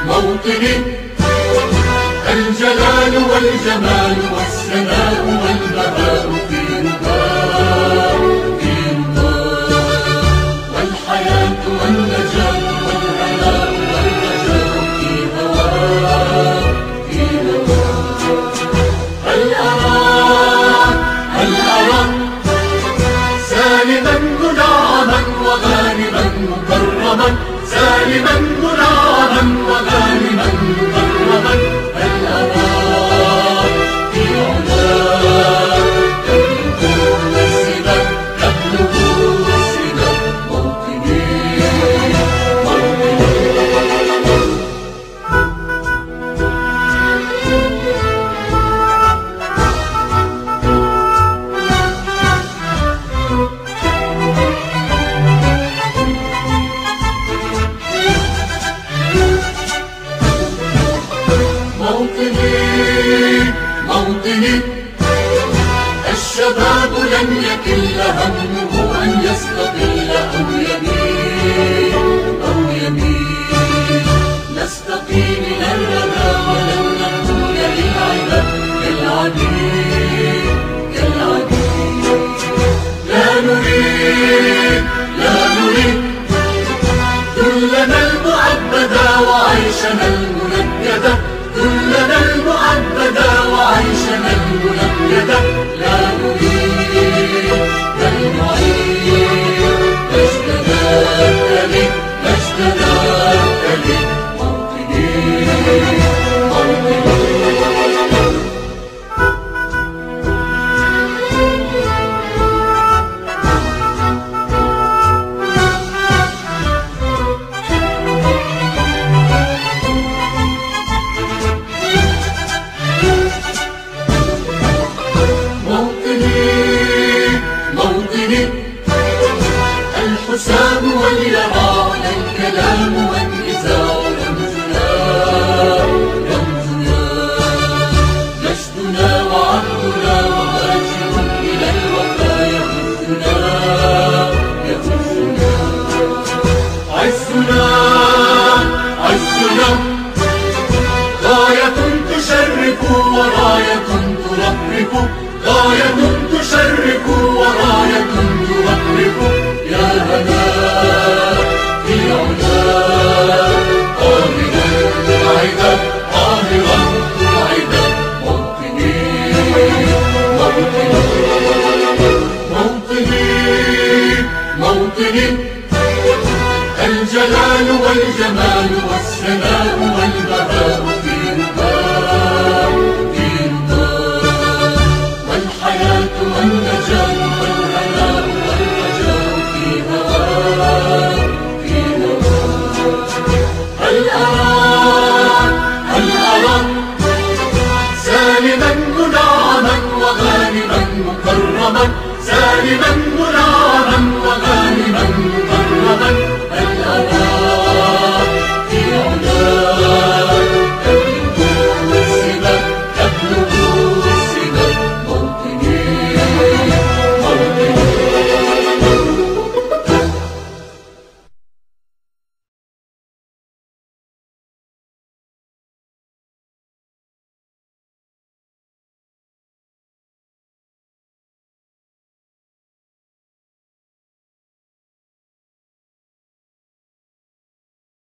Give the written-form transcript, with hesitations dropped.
موطني الجلال والجمال والسماء والبهاء في رضاه والحياة والنجاة والهناء والرجاء في هواه هل أراك سالما منعما وغانما مكرما سالما منعما وغانما مكرما هل أراك في علاك تبلغ السباق موطني موطني الشباب لن يكل همه أن يستقل أو يميل نستقي من الردى ولن نكون كالعبيد لا نريد ذلنا المعبدا وعيشنا المنكدا ذلنا المعبدا وعيشنا المنكدا لا نريد بل نعيد مجدنا التلي الحسام واليرى الكلام والنزاع رمزنا مجدنا وعهدنا وواجب إلى الوفا يهزنا عزنا غاية تشرف وراية ترفرف غاية تشرف وراية ترفرف يا هنا في علاك قاهرا عيدا موطني الجلال والجمال والسماء والبهاء في رضاه والحياة والنجاة والهناء والرجاء في هواه هل أراك سالما منعما وغانما مكرما سالما